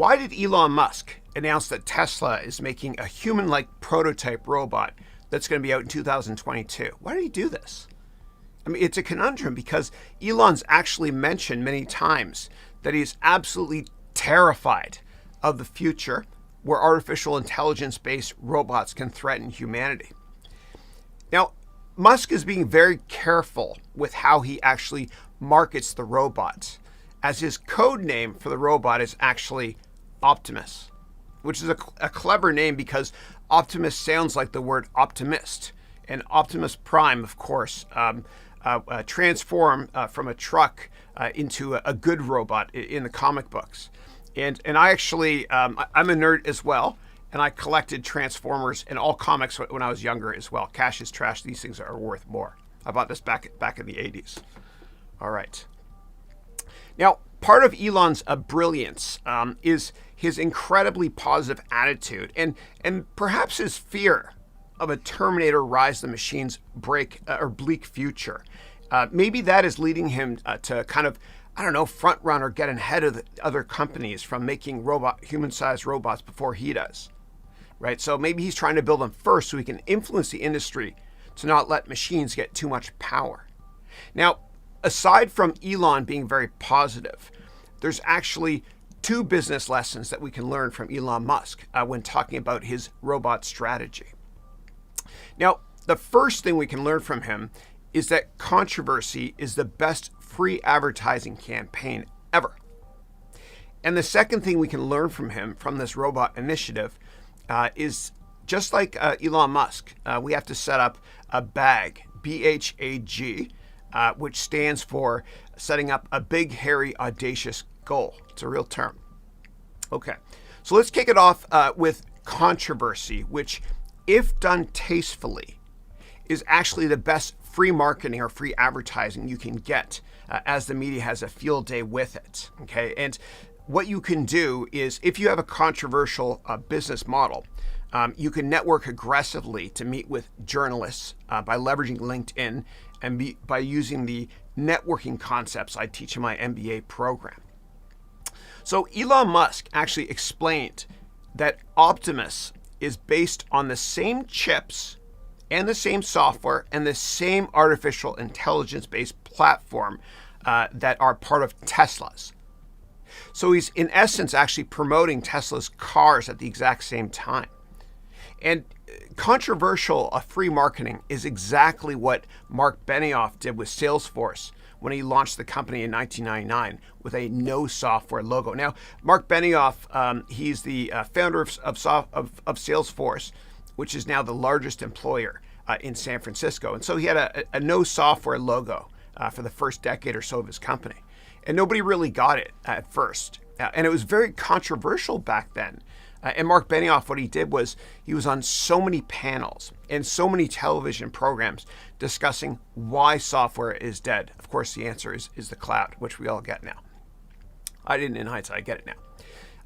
Why did Elon Musk announce that Tesla is making a human-like prototype robot that's going to be out in 2022? Why did he do this? I mean, it's a conundrum because Elon's actually mentioned many times that he's absolutely terrified of the future where artificial intelligence-based robots can threaten humanity. Now, Musk is being very careful with how he actually markets the robot, as his code name for the robot is actually Optimus, which is a clever name because Optimus sounds like the word optimist. And Optimus Prime, of course, transformed from a truck into a good robot in the comic books. And I actually, I'm a nerd as well, and I collected Transformers and all comics when I was younger as well. Cash is trash. These things are worth more. I bought this back in the 80s. All right. Now, part of Elon's brilliance is his incredibly positive attitude and perhaps his fear of a Terminator Rise of the Machines bleak future. Maybe that is leading him to kind of, I don't know, front run or get ahead of the other companies from making human-sized robots before he does, right? So maybe he's trying to build them first so he can influence the industry to not let machines get too much power. Now, aside from Elon being very positive, there's actually two business lessons that we can learn from Elon Musk when talking about his robot strategy. Now, the first thing we can learn from him is that controversy is the best free advertising campaign ever. And the second thing we can learn from him from this robot initiative is just like Elon Musk, we have to set up a B.A.G, B.H.A.G, which stands for setting up a big, hairy, audacious goal. It's a real term. Okay, so let's kick it off with controversy, which, if done tastefully, is actually the best free marketing or free advertising you can get as the media has a field day with it. Okay, and what you can do is, if you have a controversial business model, you can network aggressively to meet with journalists by leveraging LinkedIn and by using the networking concepts I teach in my MBA program. So Elon Musk actually explained that Optimus is based on the same chips and the same software and the same artificial intelligence-based platform that are part of Tesla's. So he's in essence actually promoting Tesla's cars at the exact same time. And controversial free marketing is exactly what Mark Benioff did with Salesforce when he launched the company in 1999 with a no software logo. Now, Mark Benioff, he's the founder of Salesforce, which is now the largest employer in San Francisco. And so he had a no software logo for the first decade or so of his company. And nobody really got it at first. And it was very controversial back then. And Mark Benioff, what he did was he was on so many panels and so many television programs discussing why software is dead. Of course, the answer is the cloud, which we all get now. I didn't in hindsight, I get it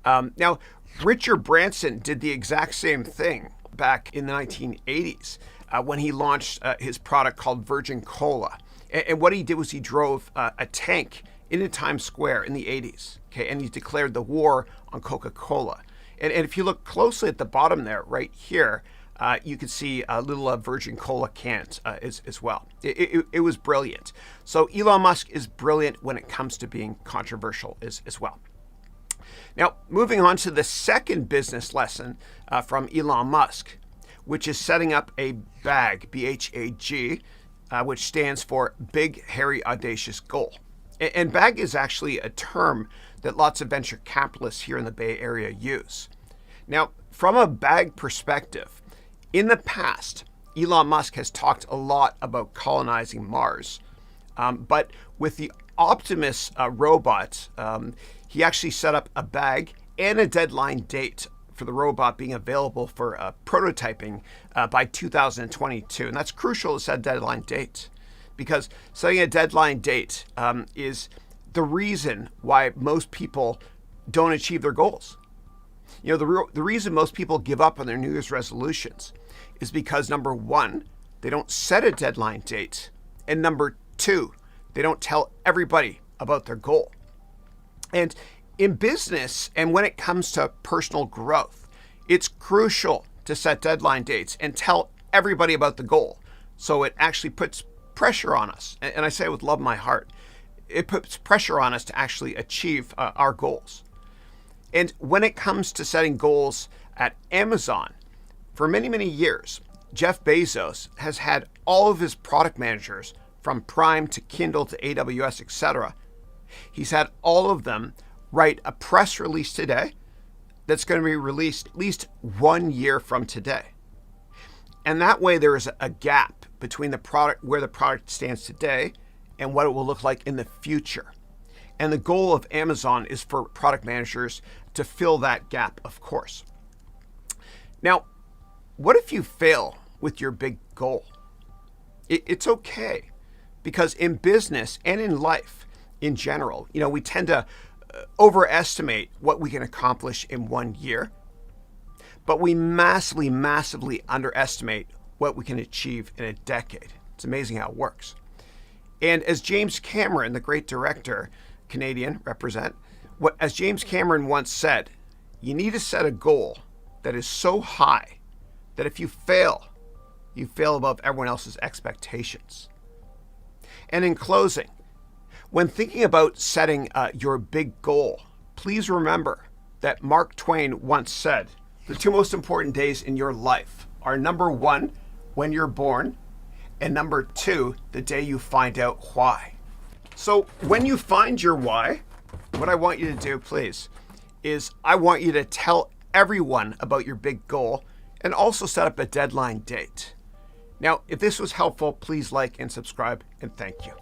now. Now, Richard Branson did the exact same thing back in the 1980s when he launched his product called Virgin Cola. And what he did was he drove a tank into Times Square in the 80s, okay, and he declared the war on Coca-Cola. And if you look closely at the bottom there, right here, you can see a little Virgin Cola cans as well. It was brilliant. So Elon Musk is brilliant when it comes to being controversial as well. Now, moving on to the second business lesson from Elon Musk, which is setting up a B.A.G, B.H.A.G, which stands for Big, Hairy, Audacious Goal. And B.A.G is actually a term that lots of venture capitalists here in the Bay Area use. Now, from a B.A.G perspective, in the past, Elon Musk has talked a lot about colonizing Mars. But with the Optimus robot, he actually set up a B.A.G and a deadline date for the robot being available for prototyping by 2022. And that's crucial to set a deadline date, because setting a deadline date is the reason why most people don't achieve their goals. You know, the reason most people give up on their New Year's resolutions is because, number one, they don't set a deadline date, and number two, they don't tell everybody about their goal. And In business, and when it comes to personal growth, it's crucial to set deadline dates and tell everybody about the goal. So it actually puts pressure on us. And I say it with love in my heart. It puts pressure on us to actually achieve our goals. And when it comes to setting goals at Amazon, for many, many years, Jeff Bezos has had all of his product managers, from Prime to Kindle to AWS, etc. He's had all of them write a press release today that's going to be released at least 1 year from today. And that way there is a gap between the product, where the product stands today, and what it will look like in the future. And the goal of Amazon is for product managers to fill that gap, of course. Now, what if you fail with your big goal? It's okay, because in business and in life in general, we tend to overestimate what we can accomplish in 1 year, but we massively, massively underestimate what we can achieve in a decade. It's amazing how it works. And as James Cameron, the great director, Canadian, as James Cameron once said, you need to set a goal that is so high that if you fail above everyone else's expectations. And in closing, when thinking about setting your big goal, please remember that Mark Twain once said, the two most important days in your life are number 1, when you're born, and number 2, the day you find out why. So when you find your why, what I want you to do, please, is I want you to tell everyone about your big goal and also set up a deadline date. Now, if this was helpful, please like and subscribe, and thank you.